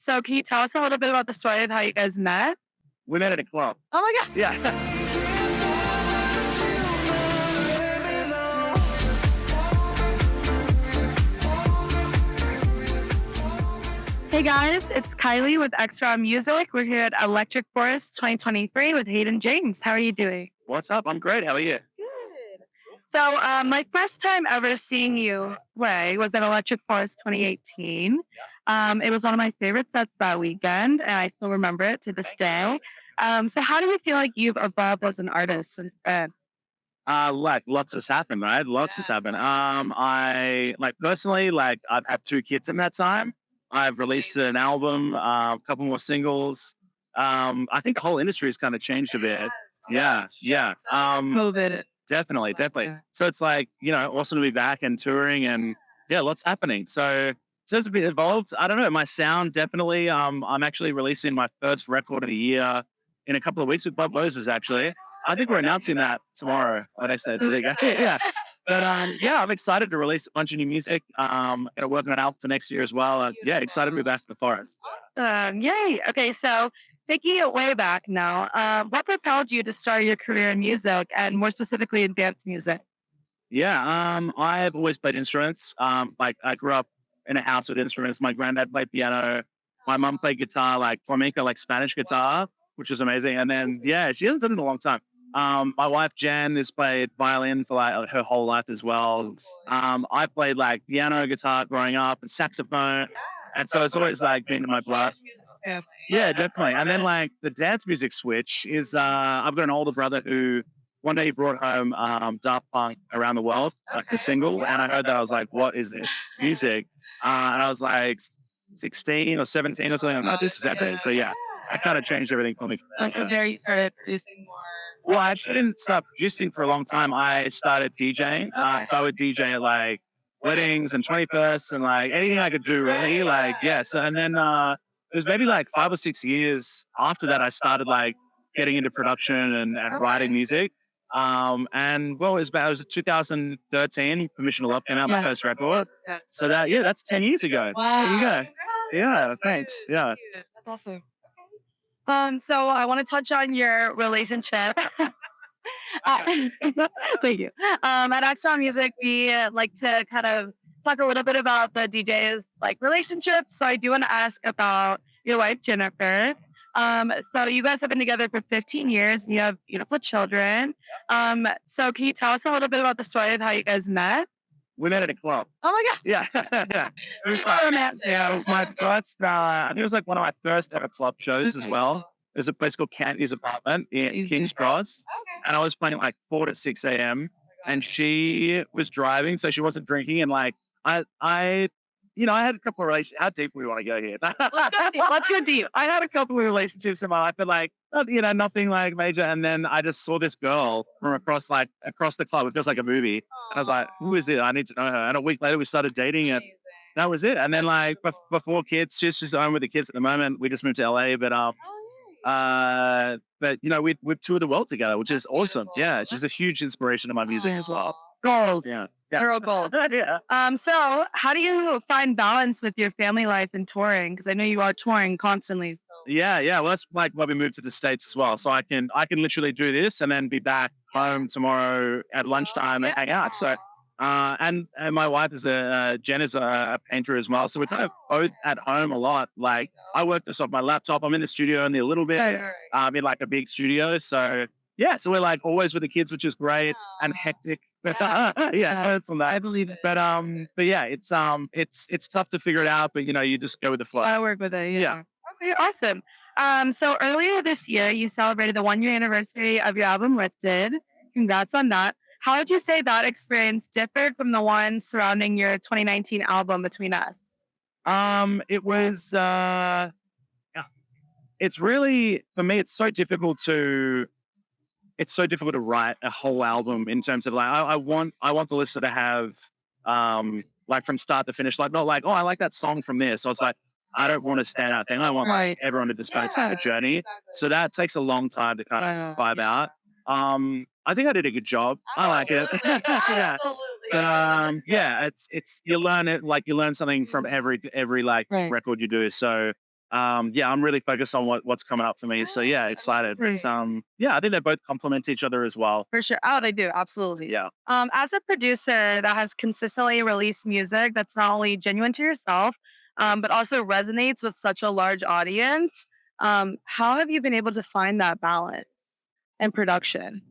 So can you tell us a little bit about the story of how you guys met? We met at a club. Oh my god. Yeah. Hey guys, it's Kylie with Exron Music. We're here at Electric Forest 2023 with Hayden James. How are you doing? What's up? I'm great. How are you? Good. So, my first time ever seeing you play was at Electric Forest 2018. It was one of my favorite sets that weekend, and I still remember it to this day. So how do you feel like you've evolved as an artist since then? Like lots has happened, right? Lots has happened. I like personally, like I've had two kids in that time. I've released an album, a couple more singles. I think the whole industry has kind of changed a bit. Yeah, yeah. COVID. Definitely. Yeah. So it's like, awesome to be back and touring and yeah, lots happening. So it's a bit involved. I don't know. My sound definitely. I'm actually releasing my first record of the year in a couple of weeks with Bob Moses. Actually, I think we're announcing that tomorrow. What I said. So there you go. Yeah. But yeah, I'm excited to release a bunch of new music. Gonna work on an album for next year as well. Yeah, excited to be back in the forest. Yay. Okay, so taking it way back now, what propelled you to start your career in music and more specifically in dance music? Yeah. I've always played instruments. Like I grew up in a house with instruments. My granddad played piano. My mum played guitar, like flamenco, like Spanish guitar, which is amazing. And then, yeah, she hasn't done it in a long time. My wife, Jan, has played violin for like her whole life as well. I played like piano, guitar growing up and saxophone. And so it's always like been in my blood. Yeah. Yeah, definitely. And then like the dance music switch is I've got an older brother who one day he brought home Daft Punk Around the World, like the single, and I heard that I was like, what is this music? And I was like 16 or 17 or something. I'm like, this is epic. So yeah, I kind of changed everything for me. Like there you started producing more. Well, I actually didn't start producing for a long time. I started DJing. So I would DJ at like weddings and 21st and like anything I could do really. Like, yeah. So, and then it was maybe like 5 or 6 years after that, I started like getting into production and writing music. And well, it was 2013, Permission to Love came out, my first record. Yeah. So that, yeah, that's 10 years ago. There you go. Yeah, thanks. Yeah. That's awesome. So I want to touch on your relationship. Uh, Thank you. At Extra Music, we like to kind of talk a little bit about the DJ's like relationships. So I do want to ask about your wife, Jennifer. So you guys have been together for 15 years and you have beautiful children. So can you tell us a little bit about the story of how you guys met? We met at a club. Oh my God. Yeah. Yeah. It was So romantic. yeah, it was my first, I think it was like one of my first ever club shows as well. There's a place called Candy's Apartment in King's Cross. And I was playing at like 4 to 6 a.m. And she was driving, so she wasn't drinking. And like, I had a couple of relationships. How deep do we want to go here? Let's go deep. I had a couple of relationships in my life, but like, nothing like major. And then I just saw this girl from across the club. It feels like a movie. And I was like, who is it? I need to know her. And a week later, we started dating and that was it. And then like before kids, she's just home with the kids at the moment. We just moved to LA, we've toured the world together, which is awesome. Yeah. She's a huge inspiration to my music as well. Goals. Yeah. Girl goals. Yeah. So how do you find balance with your family life and touring? Because I know you are touring constantly. So. Yeah. Well, that's like why we moved to the States as well. So I can literally do this and then be back home tomorrow at lunchtime and hang out. So, and my wife Jen is a painter as well. So we're kind of both at home a lot. Like I work this off my laptop. I'm in the studio only a little bit, in like a big studio. So yeah, so we're like always with the kids, which is great and hectic. Yeah, it's on that. I believe it. But yeah, it's tough to figure it out, but you just go with the flow. I work with it. Yeah. Okay, awesome. So earlier this year, you celebrated the 1 year anniversary of your album Lifted. Congrats on that. How would you say that experience differed from the one surrounding your 2019 album Between Us? It was yeah. It's really for me. It's so difficult to write a whole album in terms of like I want the listener to have like from start to finish, like not like, oh, I like that song from this. So it's like I don't want a standout thing. I want like everyone to discuss the journey. So that takes a long time to kind of vibe out. I think I did a good job. I like it. Yeah. Yeah, it's you learn it, like you learn something from every like record you do. So yeah, I'm really focused on what's coming up for me. So yeah, excited. Great. But, yeah, I think they both complement each other as well. For sure. Oh, they do. Absolutely. Yeah. As a producer that has consistently released music that's not only genuine to yourself, but also resonates with such a large audience, how have you been able to find that balance in production?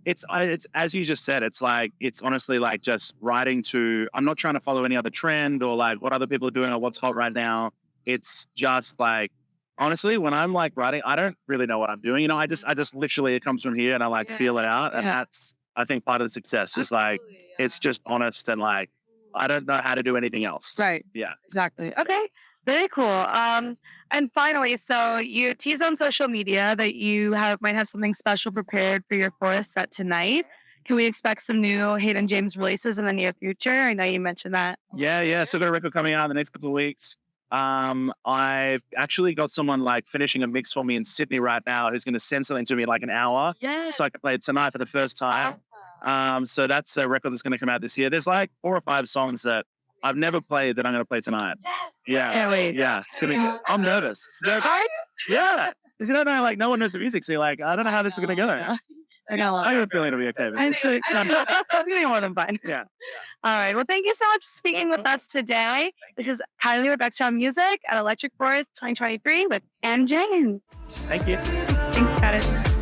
It's as you just said. It's like it's honestly like just writing to. I'm not trying to follow any other trend or like what other people are doing or what's hot right now. It's just like honestly, when I'm like writing, I don't really know what I'm doing. I just literally it comes from here and I like feel it out, and Yeah. that's I think part of the success is like Absolutely, it's just honest and like I don't know how to do anything else. right. Yeah. Exactly. Okay. Very cool. And finally, so you tease on social media that you might have something special prepared for your forest set tonight. Can we expect some new Hayden James releases in the near future? I know you mentioned that. Yeah, yeah. So I've got a record coming out in the next couple of weeks. I've actually got someone like finishing a mix for me in Sydney right now who's going to send something to me in like an hour, Yes. so I can play it tonight for the first time. So that's a record that's going to come out this year. There's like 4 or 5 songs that I've never played that I'm going to play tonight. Yeah, Can't wait. yeah. It's gonna be. I'm nervous. Yeah, 'cause you don't know, like no one knows the music, so you're like, I don't know how this is going to go. They're gonna love I it. have a feeling it'll be okay. And so it's gonna be more than fun. Yeah. All right. Well, thank you so much for speaking with us today. This is Kylie with Exron Music at Electric Forest 2023 with Ann James. Thank you. Thanks, Kylie.